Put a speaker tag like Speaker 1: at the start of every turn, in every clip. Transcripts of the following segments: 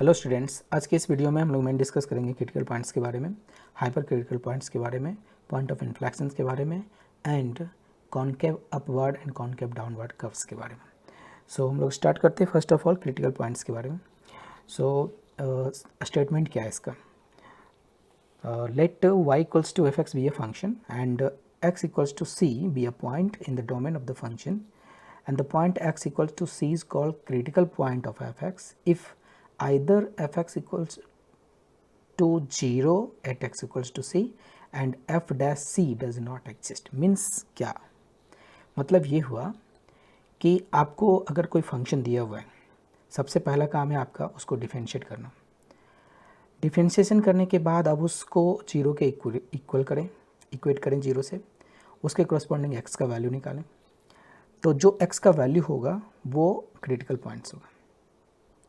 Speaker 1: Hello students, आज के इस वीडियो में हम लोग मेन डिस्कस करेंगे क्रिटिकल पॉइंट्स के बारे में, हाइपर क्रिटिकल पॉइंट्स के बारे में, पॉइंट ऑफ इन्फ्लेक्शंस के बारे में and concave upward and concave downward curves के बारे में। सो हम लोग स्टार्ट करते हैं first of all critical points के बारे में। सो स्टेटमेंट क्या है इसका? Let y equals to fx be a function and x equals to c be a point in the domain of the function, and the point x equals to c is called critical point of fx if either fx equals to 0 at x equals to c and f dash c does not exist. Means क्या मतलब? ये हुआ कि आपको अगर कोई function दिया हुआ है, सबसे पहला काम है आपका उसको डिफरेंशिएट करना। डिफरेंशिएशन करने के बाद अब उसको जीरो के इक्वल करें, इक्वेट करें जीरो से, उसके करस्पॉन्डिंग एक्स का वैल्यू निकालें। तो जो एक्स का वैल्यू होगा वो क्रिटिकल पॉइंट्स होगा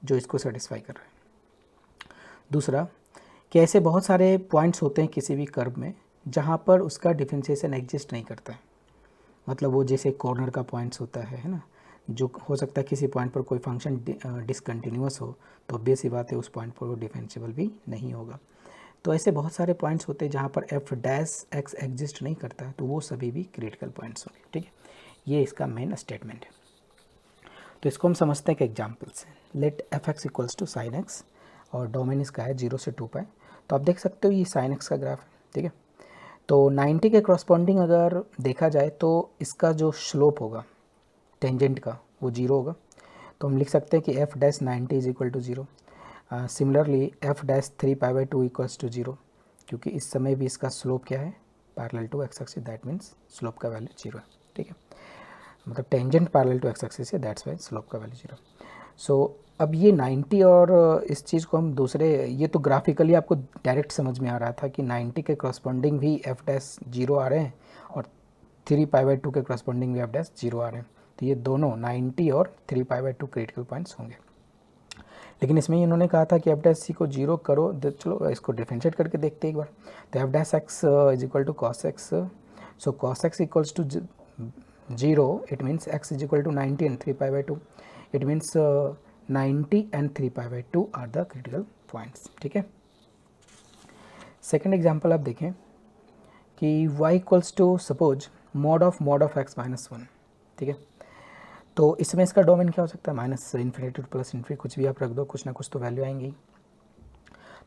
Speaker 1: जो इसको सेटिस्फाई कर रहा है। दूसरा कि ऐसे बहुत सारे पॉइंट्स होते हैं किसी भी कर्व में जहाँ पर उसका डिफरेंशिएशन एग्जिस्ट नहीं करता है। मतलब वो जैसे कॉर्नर का पॉइंट्स होता है ना, जो हो सकता है किसी पॉइंट पर कोई फंक्शन डिसकंटिन्यूअस हो तो ऑब्वियस ही बात है उस पॉइंट पर वो डिफरेंशिएबल भी नहीं होगा। तो ऐसे बहुत सारे पॉइंट्स होते हैं जहाँ पर एफ डैश एक्स एग्जिस्ट नहीं करता है, तो वो सभी भी क्रिटिकल पॉइंट्स होंगे। ठीक है, ये इसका मेन स्टेटमेंट है। तो इसको हम समझते हैं कि एग्जाम्पल से। Let f x equals to sine x और डोमेन इसका है 0 से 2 पाई। तो आप देख सकते हो ये साइन एक्स का ग्राफ है। ठीक है, तो 90 के करस्पॉन्डिंग अगर देखा जाए तो इसका जो स्लोप होगा टेंजेंट का वो 0 होगा। तो हम लिख सकते हैं कि f dash 90 is equal to 0। Similarly f dash 3 pi by 2 equals to 0, क्योंकि इस समय भी इसका स्लोप क्या है, parallel to x axis, that means slope का वैल्यू 0 है। ठीक है, मतलब tangent parallel to x axis है, दैट्स वाई स्लोप का वैल्यू 0। सो अब ये 90 और इस चीज़ को हम दूसरे, ये तो ग्राफिकली आपको डायरेक्ट समझ में आ रहा था कि 90 के करस्पॉन्डिंग भी एफ डैश 0 आ रहे हैं और 3 पाई बाई 2 के करस्पॉन्डिंग भी एफ डैश 0 आ रहे हैं। तो ये दोनों 90 और 3 पाई बाई 2 क्रिटिकल पॉइंट्स होंगे। लेकिन इसमें इन्होंने कहा था कि एफ डैश सी को 0 करो, चलो इसको डिफरेंशिएट करके देखते हैं एक बार। तो f dash x is equal to cos x, so cos x equals to 0, it means x is equal to 90 and 3 pi by 2, it means 90 and 3 pi by 2 are the critical points। ठीक है, second example आप देखें कि y equals to suppose mod of x minus 1। ठीक है, तो इसमें इसका डोमेन क्या हो सकता है, minus infinity two plus infinity, कुछ भी आप रख दो, कुछ ना कुछ तो वैल्यू आएंगी।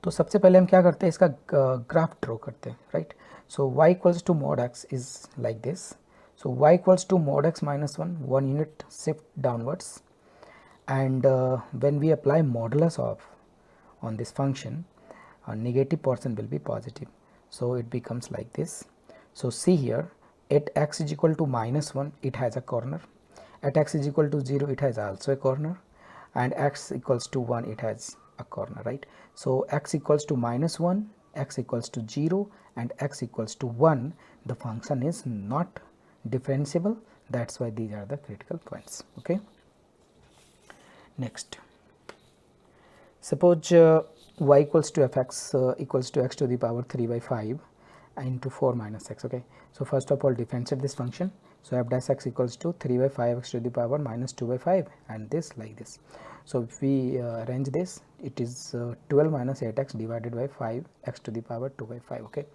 Speaker 1: तो सबसे पहले हम क्या करते हैं, इसका ग्राफ ड्रॉ करते हैं, right. So y equals to mod x is like this. So y equals to mod x minus 1 unit shift downwards, and when we apply modulus of on this function, a negative portion will be positive, so it becomes like this. So see here, at x is equal to minus 1 it has a corner, at x is equal to 0 it has also a corner, and x equals to 1 it has a corner, right. So x equals to minus 1, x equals to 0 and x equals to 1, the function is not differentiable, that's why these are the critical points। okay, next suppose y equals to fx equals to x to the power 3 by 5 into 4 minus x। okay, so first of all differentiate this function, so f dash x equals to 3 by 5 x to the power minus 2 by 5 and this like this। so if we arrange this, it is 12 minus 8x divided by 5 x to the power 2 by 5। okay,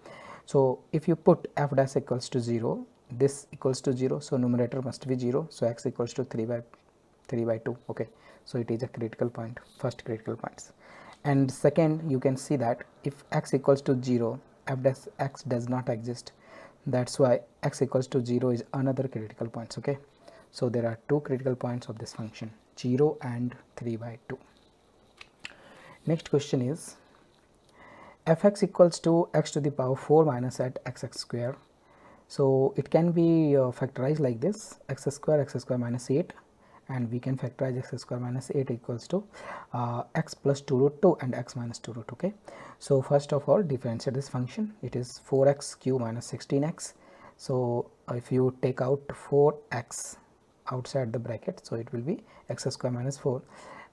Speaker 1: so if you put f dash equals to 0, this equals to 0, so numerator must be 0, so x equals to 3 by 2। okay, so it is a critical point, first critical points। and second, you can see that if x equals to 0, f dash x does not exist, that's why x equals to 0 is another critical points। okay, so there are two critical points of this function, 0 and 3 by 2। next question is fx equals to x to the power 4 minus at xx square। so it can be factorized like this, x square minus 8, and we can factorize x square minus 8 equals to x plus 2 root 2 and x minus 2 root। okay, so first of all differentiate this function, it is 4x cube minus 16x। so if you take out 4x outside the bracket, so it will be x square minus 4,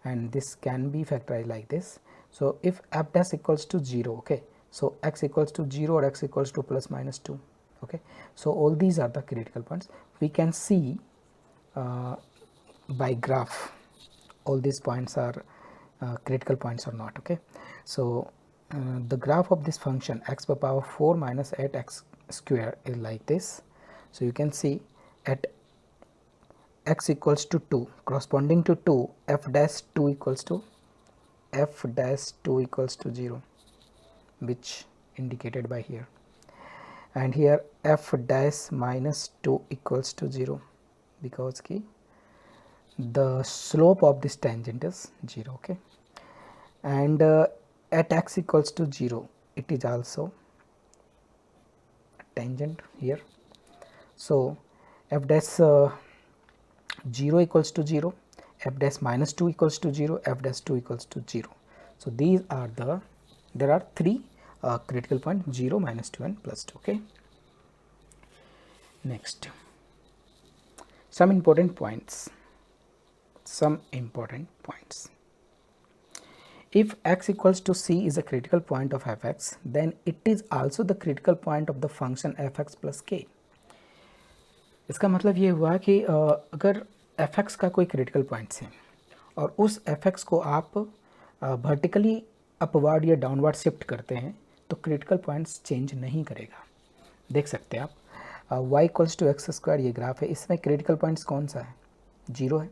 Speaker 1: and this can be factorized like this। so if f dash equals to 0, okay, so x equals to 0 or x equals to plus minus 2। okay, so all these are the critical points, we can see by graph all these points are critical points or not. Okay, so the graph of this function x to the power 4 minus 8x square is like this. So you can see at x equals to 2, corresponding to 2, f dash 2 equals to 0, which indicated by here, and here f dash minus 2 equals to 0 because the slope of this tangent is 0. Okay, and at x equals to 0 it is also tangent here. So f dash 0 equals to 0, f dash minus 2 equals to 0, f dash 2 equals to 0. So these are there are three critical points, 0, minus 2 and plus 2. Okay, next some important points. If x equals to c is a critical point of fx, then it is also the critical point of the function fx plus k. इसका मतलब ये हुआ कि अगर fx का कोई critical points है और उस fx को आप वर्टिकली अपवर्ड या डाउनवर्ड शिफ्ट करते हैं तो क्रिटिकल पॉइंट्स चेंज नहीं करेगा. देख सकते हैं आप y equals to x square ये ग्राफ है, इसमें क्रिटिकल पॉइंट्स कौन सा है? 0 है,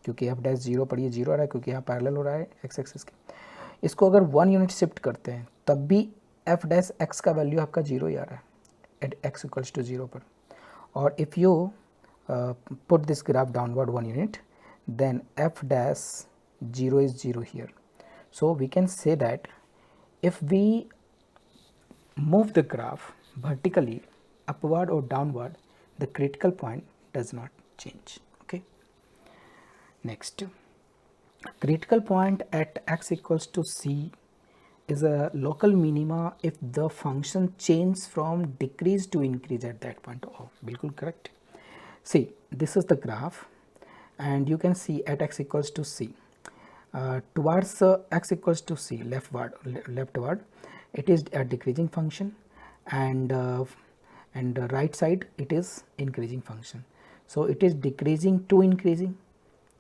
Speaker 1: क्योंकि f डैश 0 पर ये 0 आ रहा है क्योंकि यहाँ पैरेलल हो रहा है x एक्सिस के. इसको अगर 1 यूनिट शिफ्ट करते हैं तब भी f डैश x का वैल्यू आपका 0 ही आ रहा है एट x इक्वल्स टू 0 पर. Or if you put this graph downward 1 unit, then f dash 0 is 0 here. So we can say that if we move the graph vertically upward or downward, the critical point does not change. Okay, next, critical point at x equals to c is a local minima if the function changes from decrease to increase at that point. Oh, bilkul correct. See, this is the graph and you can see at x equals to c, towards x equals to c leftward it is a decreasing function, and the right side it is increasing function. So it is decreasing to increasing,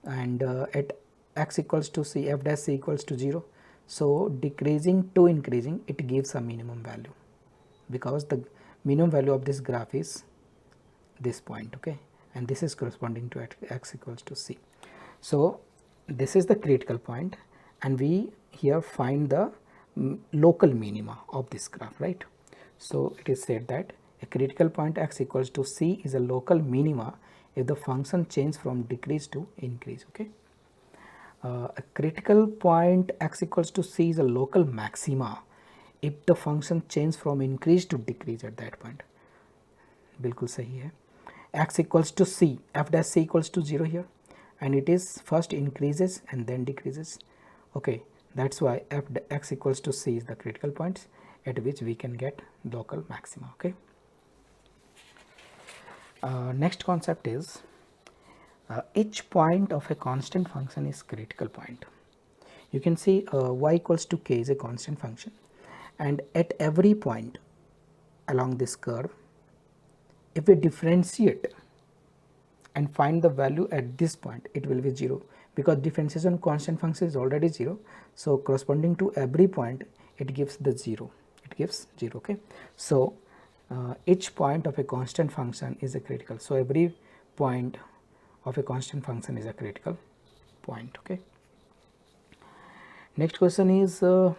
Speaker 1: and at x equals to c, f dash c equals to 0. So decreasing to increasing it gives a minimum value because the minimum value of this graph is this point. Okay, and this is corresponding to x equals to c. So this is the critical point and we here find the local minima of this graph, right? So it is said that a critical point x equals to c is a local minima if the function changes from decrease to increase. Okay, a critical point x equals to c is a local maxima if the function changes from increase to decrease at that point. बिल्कुल सही है. x equals to c, f dash c equals to 0 here, and it is first increases and then decreases. Okay, that's why x equals to c is the critical points at which we can get local maxima. Okay, next concept is each point of a constant function is critical point. You can see y equals to k is a constant function, and at every point along this curve, if we differentiate and find the value at this point, it will be 0 because differentiation of constant function is already 0. So corresponding to every point it gives the 0, it gives 0. Okay, so each point of a constant function is a critical. So every point of a constant function is a critical point. Okay, next question is a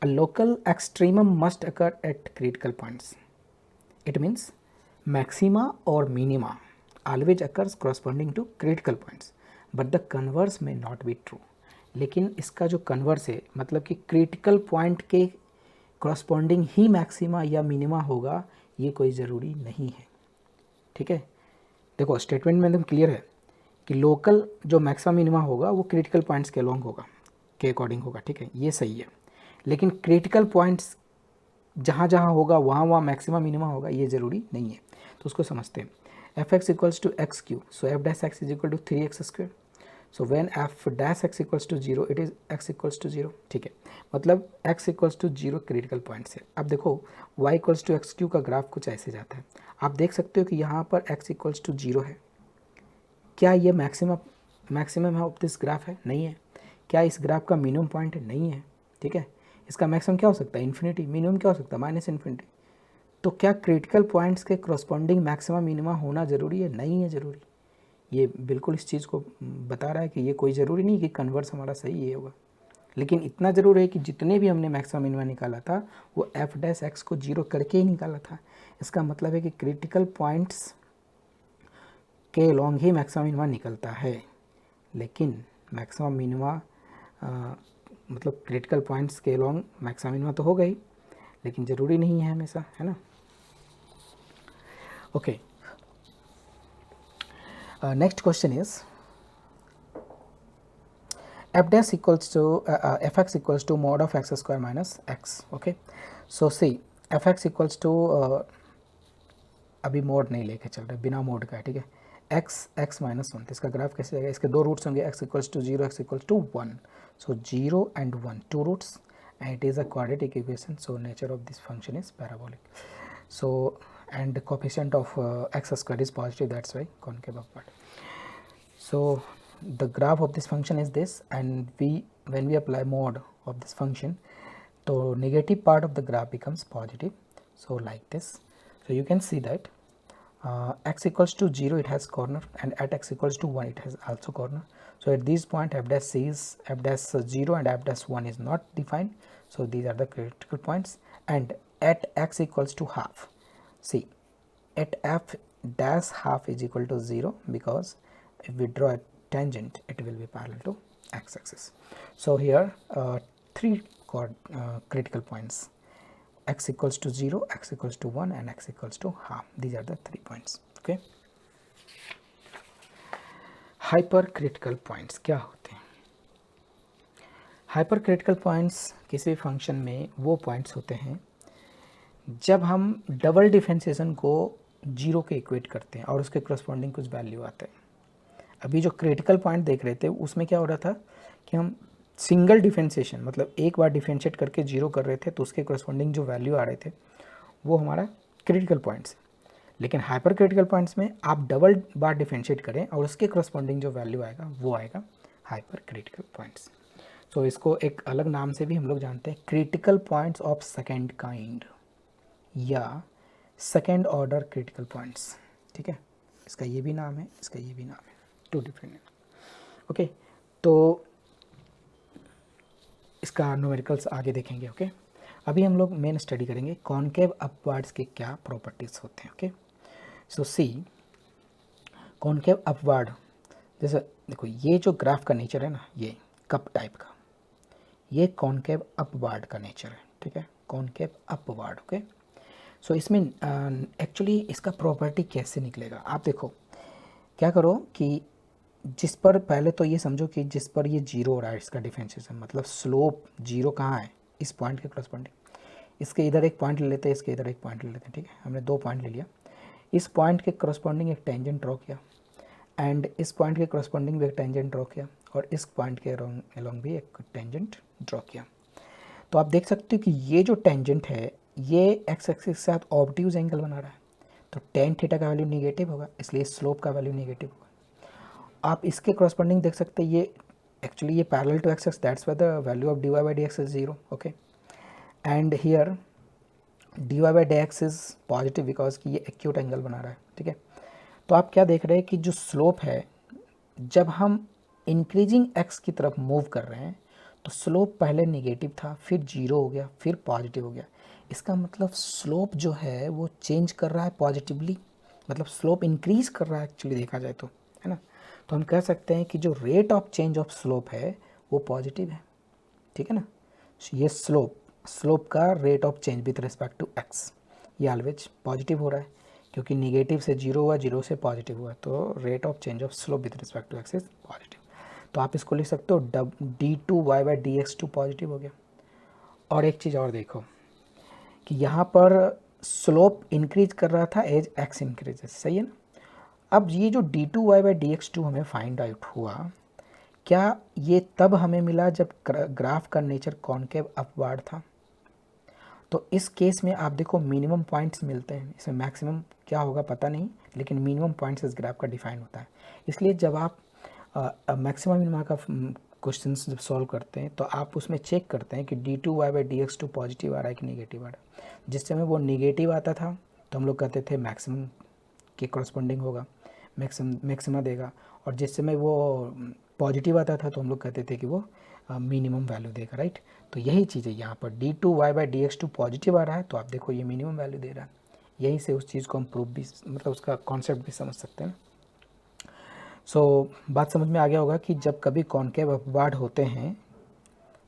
Speaker 1: local extremum must occur at critical points. It means maxima or minima always occurs corresponding to critical points, but the converse may not be true. लेकिन इसका जो converse है मतलब कि critical point के corresponding ही maxima या minima होगा, ये कोई ज़रूरी नहीं है. ठीक है, देखो स्टेटमेंट में एकदम क्लियर है कि लोकल जो मैक्सिमम मिनिमा होगा वो क्रिटिकल पॉइंट्स के अलोंग होगा, के अकॉर्डिंग होगा. ठीक है, ये सही है, लेकिन क्रिटिकल पॉइंट्स जहाँ जहाँ होगा वहाँ वहाँ मैक्सिमम मिनिमा होगा, ये ज़रूरी नहीं है. तो उसको समझते हैं. F x equals to x cube, so f dash x is equal to 3x square. So when f dash x equals to 0 it is x equals to 0. ठीक है, मतलब x equals to 0 critical points है. अब देखो y equals to x cube का graph कुछ ऐसे जाता है. आप देख सकते हो कि यहाँ पर x इक्वल्स टू 0 है. क्या ये मैक्सिमम है ऑफ दिस ग्राफ है? नहीं है. क्या इस ग्राफ का मिनिमम पॉइंट नहीं है, ठीक है। इसका मैक्सिमम क्या हो सकता है, इन्फिनिटी, मिनिमम क्या हो सकता है, माइनस इन्फिनिटी। तो क्या क्रिटिकल पॉइंट्स के करस्पॉन्डिंग मैक्सिमा मिनिमा होना ज़रूरी है, नहीं है ज़रूरी। ये बिल्कुल इस चीज़ को बता रहा है कि ये कोई ज़रूरी नहीं कि कन्वर्स हमारा सही ये होगा, लेकिन इतना ज़रूर है कि जितने भी हमने मैक्सिमा मिनिमा निकाला था वो एफ डैश एक्स को जीरो करके ही निकाला था। इसका मतलब है कि क्रिटिकल पॉइंट्स के लॉन्ग ही मैक्सिमा मिनिमा निकलता है, लेकिन मैक्सिमा मिनिमा मतलब क्रिटिकल पॉइंट्स के लॉन्ग मैक्सिमा मिनिमा तो हो गई, लेकिन ज़रूरी नहीं है हमेशा, है ना। Okay, next question is f dash equals to fx equals to mod of x square minus x. Okay, so see fx equals to अभी मोड नहीं लेके चल रहे, बिना मोड का है, ठीक है। x माइनस 1, तो इसका ग्राफ कैसे जाएगा, इसके दो रूट्स होंगे, x equals to 0, x equals to 1, so 0 and 1 two roots and it is a quadratic equation, so nature of this function is parabolic, so and the coefficient of x squared is positive, that's why concave upward. So the graph of this function is this, and when we apply mod of this function, so negative part of the graph becomes positive, so like this. So you can see that x equals to 0 it has corner, and at x equals to 1 it has also corner. So at this point f dash c is f dash 0 and f dash 1 is not defined, so these are the critical points. And at x equals to half, see at f dash half is equal to 0, because if we draw a tangent it will be parallel to x axis. So here three critical points, x equals to 0, x equals to 1 and x equals to half, these are the 3 points. Okay, hyper critical points क्या होते हैं? Hyper critical points किसी भी function में वो points होते हैं जब हम डबल डिफरेंशिएशन को जीरो के इक्वेट करते हैं और उसके करस्पॉन्डिंग कुछ वैल्यू आते हैं। अभी जो क्रिटिकल पॉइंट देख रहे थे उसमें क्या हो रहा था कि हम सिंगल डिफरेंशिएशन मतलब एक बार डिफरेंशिएट करके जीरो कर रहे थे, तो उसके करस्पॉन्डिंग जो वैल्यू आ रहे थे वो हमारा क्रिटिकल पॉइंट्स। लेकिन हाइपर क्रिटिकल पॉइंट्स में आप डबल बार डिफरेंशिएट करें और उसके करस्पॉन्डिंग जो वैल्यू आएगा वो आएगा हाइपर क्रिटिकल पॉइंट्स। तो इसको एक अलग नाम से भी हम लोग जानते हैं, critical points of second kind या सेकेंड ऑर्डर क्रिटिकल पॉइंट्स, ठीक है। इसका ये भी नाम है, इसका ये भी नाम है, टू डिफरेंट। ओके, तो इसका न्यूमेरिकल्स आगे देखेंगे। ओके, अभी हम लोग मेन स्टडी करेंगे कॉनकेव अपवर्ड्स के क्या प्रॉपर्टीज़ होते हैं। ओके, सो सी कॉनकेव अपवर्ड, जैसे देखो ये जो ग्राफ का नेचर है ना, ये कप टाइप का, ये कॉनकेव अपवर्ड का नेचर है, ठीक है, कॉनकेव अपवर्ड। ओके, सो इसमें एक्चुअली इसका प्रॉपर्टी कैसे निकलेगा, आप देखो क्या करो कि जिस पर पहले तो ये समझो कि जिस पर ये जीरो हो रहा है इसका डिफरेंशिएशन, मतलब स्लोप जीरो कहाँ है, इस पॉइंट के करस्पॉन्डिंग। इसके इधर एक पॉइंट ले लेते हैं, इसके इधर एक पॉइंट ले लेते हैं, ठीक है, हमने दो पॉइंट ले लिया। इस पॉइंट के करस्पॉन्डिंग एक टेंजेंट ड्रॉ किया एंड इस पॉइंट के करस्पॉन्डिंग भी एक टेंजेंट ड्रॉ किया और इस पॉइंट के अलोंग भी एक टेंजेंट ड्रॉ किया। तो आप देख सकते हो कि ये जो टेंजेंट है ये एक्स एक्सिस के साथ ऑब्ट्यूज एंगल बना रहा है, तो टेन थीटा का वैल्यू नेगेटिव होगा, इसलिए स्लोप का वैल्यू नेगेटिव होगा। आप इसके करस्पॉन्डिंग देख सकते हैं, ये एक्चुअली ये parallel to x x, that's why the value of d y by d x is zero. Okay, and here d y by d x is positive because कि ये एक्यूट एंगल बना रहा है, ठीक है। तो आप क्या देख रहे हैं कि जो स्लोप है, जब हम इंक्रीजिंग एक्स की तरफ मूव कर रहे हैं तो स्लोप पहले नेगेटिव था, फिर जीरो हो गया, फिर पॉजिटिव हो गया। इसका मतलब स्लोप जो है वो चेंज कर रहा है पॉजिटिवली, मतलब स्लोप इंक्रीज कर रहा है एक्चुअली देखा जाए तो, है ना। तो हम कह सकते हैं कि जो rate of change of slope है वो पॉजिटिव है, ठीक है ना। ये स्लोप का rate of change with respect to x ये ऑलवेज पॉजिटिव हो रहा है, क्योंकि नेगेटिव से जीरो हुआ, जीरो से पॉजिटिव हुआ, तो rate of change of slope with respect to x is positive. तो आप इसको लिख सकते हो d two y by d x two positive हो गया। और एक चीज़ और देखो कि यहाँ पर स्लोप इंक्रीज कर रहा था एज एक्स इंक्रीजेस, सही है ना। अब ये जो d two y by d x two हमें फाइंड आउट हुआ, क्या ये तब हमें मिला जब ग्राफ का नेचर कॉनकेव अपवर्ड था। तो इस केस में आप देखो मिनिमम पॉइंट्स मिलते हैं, इसमें मैक्सिमम क्या होगा पता नहीं, लेकिन मिनिमम पॉइंट्स इस ग्राफ का डिफाइन होता है। इसलिए जब आप मैक्सिमम मिनिमा का क्वेश्चन जब सॉल्व करते हैं तो आप उसमें चेक करते हैं कि d2y/dx2 पॉजिटिव आ रहा है कि नेगेटिव आ रहा है। जिस समय वो नेगेटिव आता था तो हम लोग कहते थे मैक्सिमम के कॉरस्पॉन्डिंग होगा, मैक्सिमा देगा, और जिस समय वो पॉजिटिव आता था तो हम लोग कहते थे कि वो मिनिमम वैल्यू देगा, राइट। तो यही चीज़ है यहाँ पर, d2y/dx2 पॉजिटिव आ रहा है तो आप देखो ये मिनिमम वैल्यू दे रहा है। यही से उस चीज़ को हम प्रूफ भी, मतलब उसका कॉन्सेप्ट भी समझ सकते हैं। सो बात समझ में आ गया होगा कि जब कभी कॉनकेव अपवार्ड होते हैं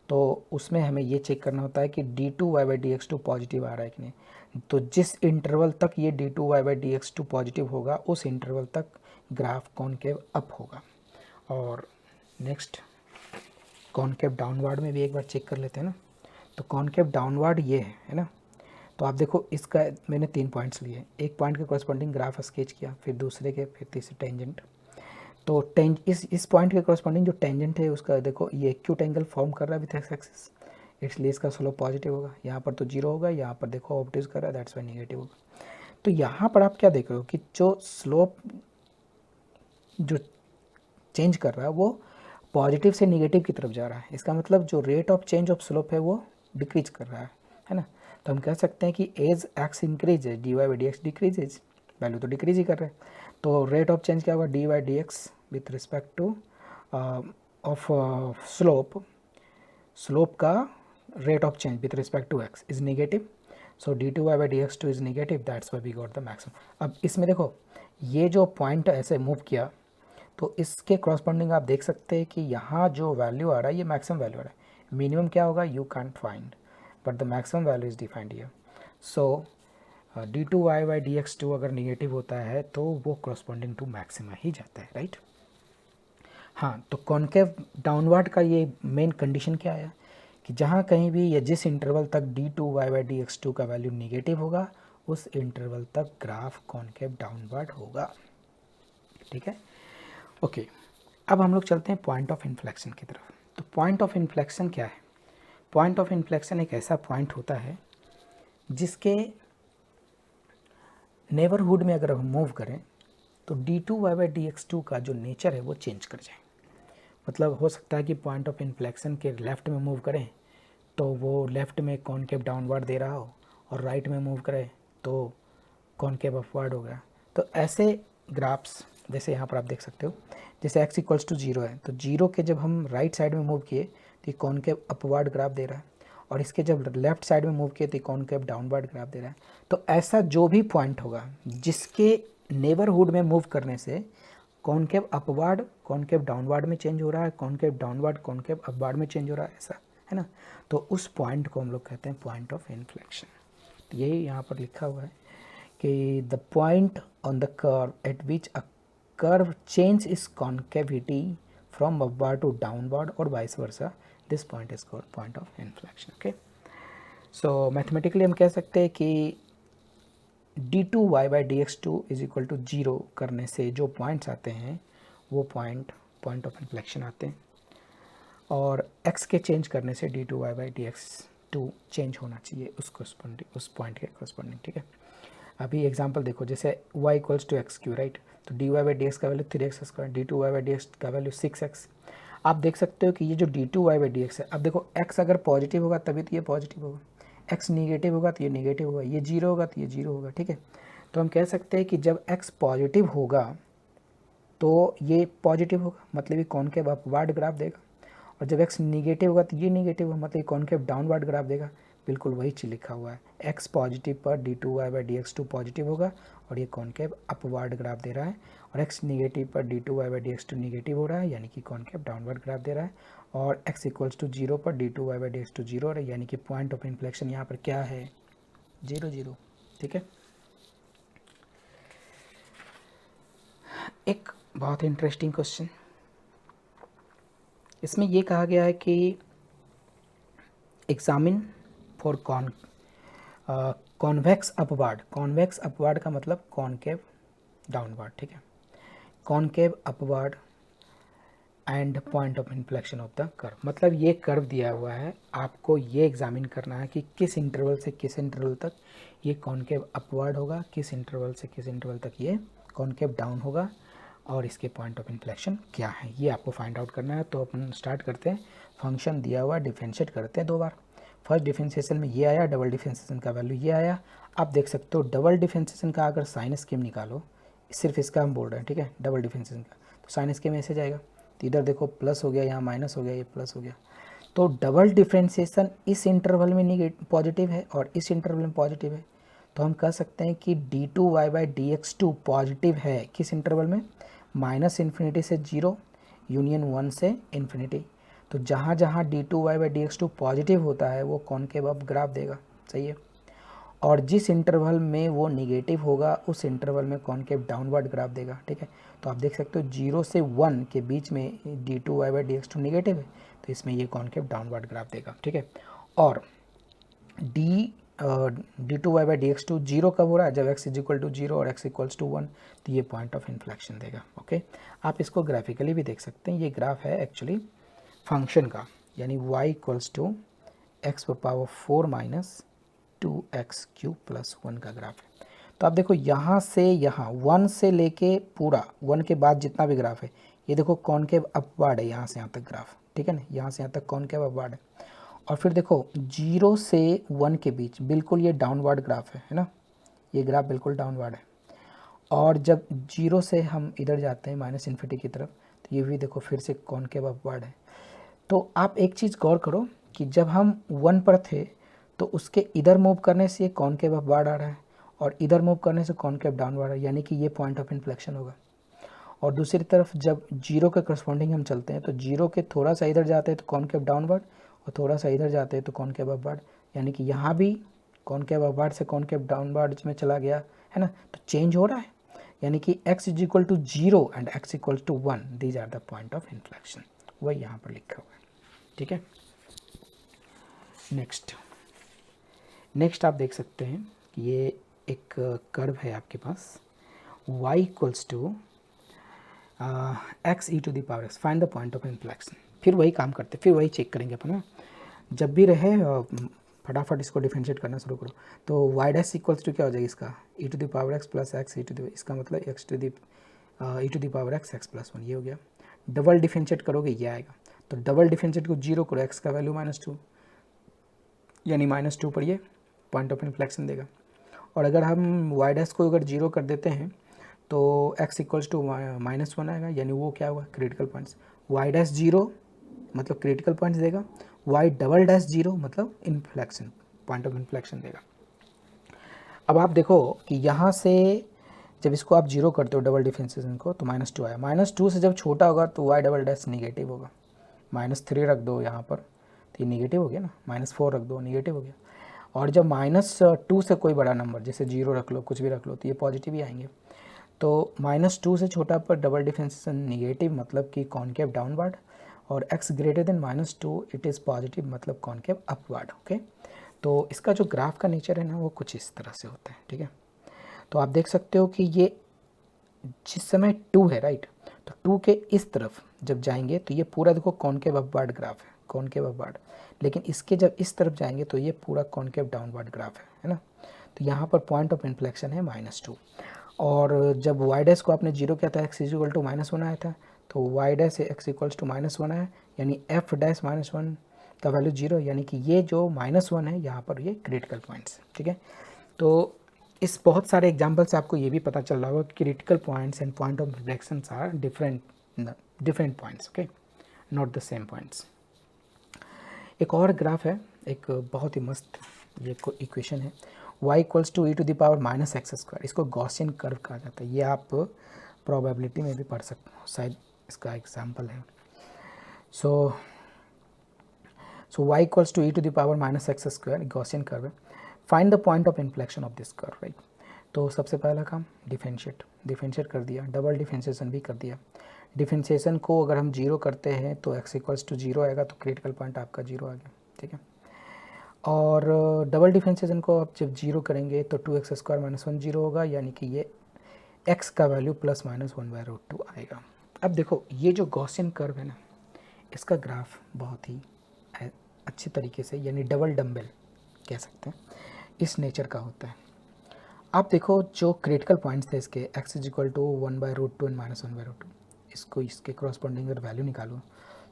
Speaker 1: तो उसमें हमें ये चेक करना होता है कि d2y/dx2 पॉजिटिव आ रहा है कि नहीं। तो जिस इंटरवल तक ये d2y/dx2 पॉजिटिव होगा उस इंटरवल तक ग्राफ कॉनकेव अप होगा। और नेक्स्ट कॉनकेव डाउनवर्ड में भी एक बार चेक कर लेते हैं ना। तो कॉनकेव डाउनवर्ड ये है ना। तो आप देखो इसका मैंने 3 पॉइंट्स लिए, एक पॉइंट के कॉरस्पॉन्डिंग ग्राफ स्केच किया, फिर दूसरे के, फिर तीसरे टेंजेंट। तो इस पॉइंट के कॉरस्पॉन्डिंग जो टेंजेंट है उसका देखो ये एक्यूट एंगल फॉर्म कर रहा है विथ एक्स एक्सिस, इसलिए इसका स्लोप पॉजिटिव होगा। यहाँ पर तो जीरो होगा, यहाँ पर देखो ऑब्ट्यूज कर रहा है, दैट्स वाई नेगेटिव होगा। तो यहाँ पर आप क्या देख रहे हो कि जो स्लोप जो चेंज कर रहा है वो पॉजिटिव से निगेटिव की तरफ जा रहा है। इसका मतलब जो rate of change of slope है वो डिक्रीज कर रहा है ना। तो हम कह सकते हैं कि एज एक्स इंक्रीज है dy/dx डिक्रीजेज, वैल्यू तो डिक्रीज ही कर रहे हैं। तो रेट ऑफ चेंज क्या होगा, dy/dx with respect to of slope का rate of change with respect to x is negative. So d2y/dx2 is negative, that's why we got the maximum. अब इसमें देखो ये जो पॉइंट ऐसे मूव किया तो इसके क्रॉसपॉन्डिंग आप देख सकते हैं कि यहाँ जो वैल्यू आ रहा है ये मैक्सिमम वैल्यू आ रहा है। मिनिमम क्या होगा you can't find, but the maximum value is defined here. So d2y/dx2 अगर निगेटिव होता है तो वो क्रॉसपॉन्डिंग टू मैक्सिमा ही जाता है, राइट। हाँ, तो कॉनकेव डाउनवर्ड का ये मेन कंडीशन क्या है कि जहाँ कहीं भी या जिस इंटरवल तक d2y/dx2 का वैल्यू निगेटिव होगा उस इंटरवल तक ग्राफ कॉनकेव डाउनवर्ड होगा, ठीक है। ओके, अब हम लोग चलते हैं पॉइंट ऑफ इन्फ्लेक्शन की तरफ। तो पॉइंट ऑफ इन्फ्लेक्शन क्या है? पॉइंट ऑफ इन्फ्लेक्शन एक ऐसा पॉइंट होता है जिसके नेबरहुड में अगर हम मूव करें तो d2y/dx2 का जो नेचर है वो चेंज कर जाए। मतलब हो सकता है कि पॉइंट ऑफ इन्फ्लेक्शन के लेफ़्ट में मूव करें तो वो लेफ़्ट में कॉनकेव डाउनवर्ड दे रहा हो, और राइट में मूव करें तो कॉनकेव अपवर्ड हो गया। तो ऐसे ग्राफ्स जैसे यहाँ पर आप देख सकते हो, जैसे x इक्वल्स टू 0 है तो 0 के जब हम राइट साइड में मूव किए तो ये कॉनकेव अपवर्ड ग्राफ दे रहा है, और इसके जब लेफ्ट साइड में मूव किए तो कॉनकेव डाउनवर्ड ग्राफ दे रहा है। तो ऐसा जो भी पॉइंट होगा जिसके नेबरहुड में मूव करने से कॉनकेव अपवर्ड कॉनकेव डाउनवर्ड में चेंज हो रहा है, कॉनकेव डाउनवर्ड कॉनकेव अपवर्ड में चेंज हो रहा है, ऐसा है ना। तो उस पॉइंट को हम लोग कहते हैं पॉइंट ऑफ इन्फ्लेक्शन। तो यही यहाँ पर लिखा हुआ है कि the point on the curve at which a curve change is concavity from upward to downward और vice versa, this point is called point of inflection. Okay, so mathematically हम कह सकते हैं कि d2y/dx2 इज इक्वल टू 0 करने से जो points आते हैं वो पॉइंट ऑफ इन्फ्लेक्शन आते हैं, और x के चेंज करने से d2y/dx2 चेंज होना चाहिए उस पॉइंट के कॉरस्पॉन्डिंग, ठीक है। अभी एग्जांपल देखो, जैसे y equals to x3, right. तो dy/dx का वैल्यू 3x², d2y/dx का वैल्यू 6x। आप देख सकते हो कि ये जो d2y/dx है, अब देखो x अगर पॉजिटिव होगा तभी तो ये पॉजिटिव होगा, x निगेटिव होगा तो ये निगेटिव होगा, ये 0 होगा तो ये 0 होगा, ठीक है। तो हम कह सकते हैं कि जब x पॉजिटिव होगा तो ये पॉजिटिव होगा, मतलब ये कॉनकेव अपवर्ड ग्राफ देगा, और जब x निगेटिव होगा तो ये निगेटिव होगा, मतलब ये कॉनकेव डाउनवर्ड ग्राफ देगा। बिल्कुल वही चीज़ लिखा हुआ है, x पॉजिटिव पर d2y/dx2 पॉजिटिव होगा और ये कॉनकेव अपवर्ड ग्राफ दे रहा है, और x निगेटिव पर d2y/dx2 निगेटिव हो रहा है यानी कि कॉनकेव डाउनवर्ड ग्राफ दे रहा है, और x इक्वल्स टू 0 पर d2y/dx2 0 हो रहा है यानी कि पॉइंट ऑफ इन्फ्लेक्शन यहाँ पर क्या है, 0 0, ठीक है। एक बहुत इंटरेस्टिंग क्वेश्चन, इसमें ये कहा गया है कि examine for convex upward. Convex upward का मतलब कॉनकेव डाउनवर्ड, ठीक है। Concave upward and point of inflection of the curve, मतलब ये कर्व दिया हुआ है, आपको ये एग्जामिन करना है कि किस इंटरवल से किस इंटरवल तक ये कॉनकेव अपवर्ड होगा, किस इंटरवल से किस इंटरवल तक ये कॉनकेव डाउन होगा, और इसके पॉइंट ऑफ इन्फ्लेक्शन क्या है, ये आपको फाइंड आउट करना है। तो अपन स्टार्ट करते हैं, फंक्शन दिया हुआ डिफरेंशिएट करते हैं 2 बार। फर्स्ट डिफरेंशिएशन में ये आया, डबल डिफरेंशिएशन का वैल्यू ये आया। आप देख सकते हो डबल डिफरेंशिएशन का अगर साइन स्कीम निकालो, सिर्फ इसका हम बोल रहे हैं, ठीक है, डबल डिफरेंशिएशन का, तो साइन स्कीम ऐसे जाएगा। तो इधर देखो प्लस हो गया, यहाँ माइनस हो गया, ये प्लस हो गया। तो डबल डिफरेंशिएशन इस इंटरवल में पॉजिटिव है और इस इंटरवल में पॉजिटिव है, तो हम कह सकते हैं कि d2y/dx2 पॉजिटिव है किस इंटरवल में, -∞ से 0 यूनियन 1 से इन्फिनिटी। तो जहाँ जहाँ d2y/dx2 पॉजिटिव होता है वो कॉनकेव अप ग्राफ देगा, सही है। और जिस इंटरवल में वो निगेटिव होगा उस इंटरवल में कॉनकेव डाउनवर्ड ग्राफ देगा, ठीक है। तो आप देख सकते हो 0 से 1 के बीच में d2y/dx2 निगेटिव है, तो इसमें ये कॉनकेव डाउनवर्ड ग्राफ देगा, ठीक है। और d2y/dx2 जीरो कब हो रहा है, जब x = 0 और x = 1, तो ये पॉइंट ऑफ इन्फ्लेक्शन देगा, ओके। आप इसको ग्राफिकली भी देख सकते हैं, ये ग्राफ है एक्चुअली फंक्शन का, यानी y = x⁴ - 2x³ + 1 का ग्राफ है। तो आप देखो यहाँ से यहाँ 1 से लेके पूरा 1 के बाद जितना भी ग्राफ है, ये देखो कॉनकेव अपवर्ड है यहाँ से यहाँ तक ग्राफ, ठीक है ना, यहाँ से यहाँ तक कॉनकेव अपवर्ड है। और फिर देखो 0 से 1 के बीच बिल्कुल ये डाउनवर्ड ग्राफ है ना, ये ग्राफ बिल्कुल डाउनवर्ड है। और जब 0 से हम इधर जाते हैं -∞ की तरफ, तो ये भी देखो फिर से कॉनकेव अपवर्ड है। तो आप एक चीज़ गौर करो कि जब हम 1 पर थे तो उसके इधर मूव करने से ये कॉनकेव अपवर्ड आ रहा है और इधर मूव करने से कॉनकेव डाउनवर्ड है, यानी कि ये पॉइंट ऑफ इन्फ्लेक्शन होगा। और दूसरी तरफ जब 0 के करस्पॉन्डिंग हम चलते हैं तो 0 के थोड़ा सा इधर जाते हैं तो कॉनकेव डाउनवर्ड और थोड़ा सा इधर जाते हैं तो कॉनकेव अपवर्ड, यानी कि यहाँ भी कॉनकेव अपवर्ड से कॉनकेव डाउनवर्ड में चला गया है ना, तो चेंज हो रहा है, यानी कि x = 0 and x = 1, these are the point of inflection, वही यहाँ पर लिखा हुआ है, ठीक है। नेक्स्ट आप देख सकते हैं कि ये एक कर्व है आपके पास, y = x e⁻x, find the point of inflection. फिर वही काम करते, फिर वही चेक करेंगे अपन, जब भी रहे फटाफट इसको डिफरेंशिएट करना शुरू करो। तो y' = क्या हो जाएगा इसका, e⁻x + x इसका मतलब e⁻x x + 1, ये हो गया। डबल डिफरेंशिएट करोगे ये आएगा, तो डबल डिफरेंशिएट को 0 करो, x का वैल्यू -2, यानी -2 पर ये पॉइंट ऑफ इन्फ्लेक्शन देगा। और अगर हम y' को अगर 0 कर देते हैं तो x = -1 आएगा, यानी वो क्या होगा, क्रिटिकल पॉइंट्स। y' 0 मतलब क्रिटिकल पॉइंट्स देगा, y" 0 मतलब इन्फ्लेक्शन, पॉइंट ऑफ इन्फ्लेक्शन देगा। अब आप देखो कि यहाँ से जब इसको आप 0 करते हो डबल डिफरेंशिएशन को तो -2 आया, -2 से जब छोटा होगा तो y" निगेटिव होगा, -3 रख दो यहाँ पर तो ये निगेटिव हो गया ना, -4 रख दो निगेटिव हो गया। और जब -2 से कोई बड़ा नंबर जैसे 0 रख लो, कुछ भी रख लो, तो ये पॉजिटिव ही आएंगे। तो -2 से छोटा पर डबल डिफरेंशिएशन निगेटिव मतलब कि कॉनकेव डाउनवर्ड, और x > -2 इट इज़ पॉजिटिव मतलब कॉनकेव अपवर्ड, ओके। तो इसका जो ग्राफ का नेचर है ना वो कुछ इस तरह से होता है, ठीक है। तो आप देख सकते हो कि ये जिस समय 2 है राइट, तो 2 के इस तरफ जब जाएंगे तो ये पूरा देखो कॉनकेव अपवर्ड ग्राफ है, कॉनकेव अपवर्ड, लेकिन इसके जब इस तरफ जाएंगे तो ये पूरा कॉनकेव डाउनवर्ड ग्राफ है ना। तो यहाँ पर पॉइंट ऑफ इन्फ्लेक्शन है -2। और जब y' को आपने 0 किया था, x = -1 आया था, तो y' से x = -1 आया, यानी f' -1 का वैल्यू 0, यानी कि ये जो -1 है यहाँ पर ये क्रिटिकल पॉइंट्स, ठीक है। तो इस बहुत सारे एग्जाम्पल से आपको ये भी पता चल रहा होगा कि critical points and point of inflections are different points, okay, not the same points. एक और ग्राफ है, एक बहुत ही मस्त ये इक्वेशन है, y = e⁻⁻x², इसको गॉसियन कर्व कहा जाता है, ये आप प्रोबेबिलिटी में भी पढ़ सकते हो, शायद इसका एग्जाम्पल है। सो y = e⁻⁻x², गॉसियन कर्व है। Find the point of inflection of this curve, right. तो सबसे पहला काम डिफरेंशिएट कर दिया, डबल डिफरेंशिएशन भी कर दिया। डिफरेंशिएशन को अगर हम 0 करते हैं तो x = 0 आएगा, तो क्रिटिकल पॉइंट आपका 0 आ गया, ठीक है। और डबल डिफरेंशिएशन को आप जब 0 करेंगे तो 2x² - 1 0 होगा, यानी कि ये x का वैल्यू +-1/√2 आएगा। अब देखो ये जो गॉसियन कर्व है ना, इसका ग्राफ बहुत ही अच्छी तरीके से, यानी डबल डम्बल कह सकते हैं, इस नेचर का होता है। आप देखो जो क्रिटिकल पॉइंट्स थे इसके x is equal to 1/√2 and -1/√2, इसको इसके करस्पॉन्डिंग अगर वैल्यू निकालो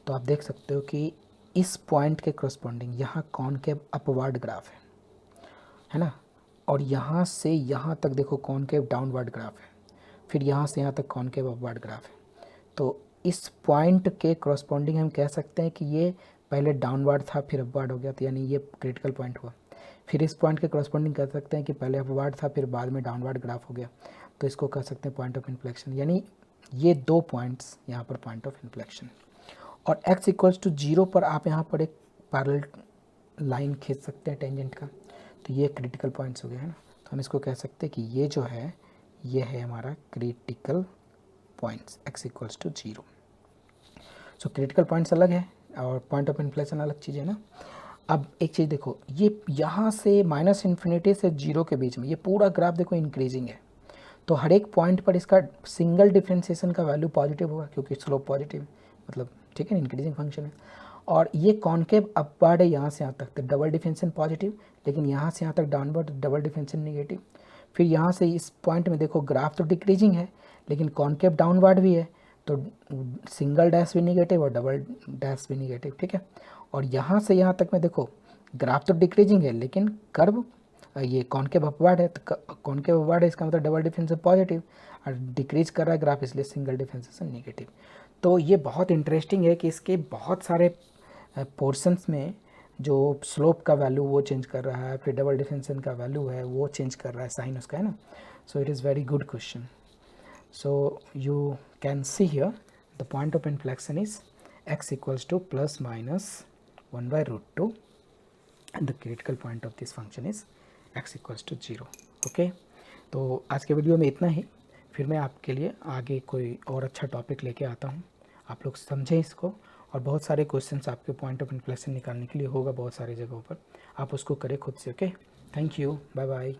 Speaker 1: तो आप देख सकते हो कि इस पॉइंट के करस्पॉन्डिंग यहाँ कॉनकेव अपवर्ड ग्राफ है ना, और यहाँ से यहाँ तक देखो कॉनकेव डाउनवर्ड ग्राफ है, फिर यहाँ से यहाँ तक कॉनकेव अपवर्ड ग्राफ है। तो इस पॉइंट के करस्पॉन्डिंग हम कह सकते हैं कि ये पहले डाउनवर्ड था फिर अपवर्ड हो गया, तो यानी ये क्रिटिकल पॉइंट हुआ। फिर इस पॉइंट के करस्पॉन्डिंग कह सकते हैं कि पहले अपवर्ड था फिर बाद में डाउनवर्ड ग्राफ हो गया, तो इसको कह सकते हैं पॉइंट ऑफ इन्फ्लेक्शन। यानी ये दो पॉइंट्स यहाँ पर पॉइंट ऑफ इन्फ्लेक्शन। और x इक्वल्स टू 0 पर आप यहाँ पर एक पैरेलल लाइन खींच सकते हैं टेंजेंट का, तो ये क्रिटिकल पॉइंट्स हो गए हैं ना। तो हम इसको कह सकते हैं कि ये जो है ये है हमारा critical points x equals to 0। So critical points अलग है और पॉइंट ऑफ इन्फ्लेक्शन अलग चीज़ है ना। अब एक चीज़ देखो, ये यहाँ से -∞ से 0 के बीच में ये पूरा ग्राफ देखो इंक्रीजिंग है, तो हर एक पॉइंट पर इसका सिंगल डिफ्रेंशिएशन का वैल्यू पॉजिटिव होगा क्योंकि स्लोप पॉजिटिव, मतलब ठीक है इंक्रीजिंग फंक्शन है। और ये कॉनकेव अपवर्ड है यहाँ से यहाँ तक, तो डबल डिफरेंशिएशन पॉजिटिव, लेकिन यहाँ से यहाँ तक डाउनवर्ड डबल डिफरेंशिएशन नेगेटिव। फिर यहाँ से इस पॉइंट में देखो ग्राफ तो डिक्रीजिंग है लेकिन कॉनकेव डाउनवर्ड भी है, तो सिंगल डैश भी नेगेटिव और डबल डैश भी नेगेटिव, ठीक है। और यहाँ से यहाँ तक में देखो ग्राफ तो डिक्रीजिंग है लेकिन कर्व ये कॉनकेव अपवर्ड है, तो कॉनकेव अपवर्ड है इसका मतलब डबल डिफरेंशिएशन पॉजिटिव, और डिक्रीज कर रहा है ग्राफ इसलिए सिंगल डिफरेंशिएशन नेगेटिव। तो ये बहुत इंटरेस्टिंग है कि इसके बहुत सारे पोर्शंस में जो स्लोप का वैल्यू वो चेंज कर रहा है, फिर डबल डिफरेंशिएशन का वैल्यू है वो चेंज कर रहा है, साइन उसका है ना। So it is very good question. So you can see here the point of inflection is x equals to +-1/√2 and the critical point of this function is x equals to 0। Okay, तो आज के video में इतना ही, फिर मैं आपके लिए आगे कोई और अच्छा टॉपिक लेके आता हूँ, आप लोग समझें इसको। और बहुत सारे क्वेश्चंस आपके पॉइंट ऑफ इन्फ्लेक्शन निकालने के लिए होगा बहुत सारी जगहों पर, आप उसको करें खुद से। Okay, thank you, bye bye.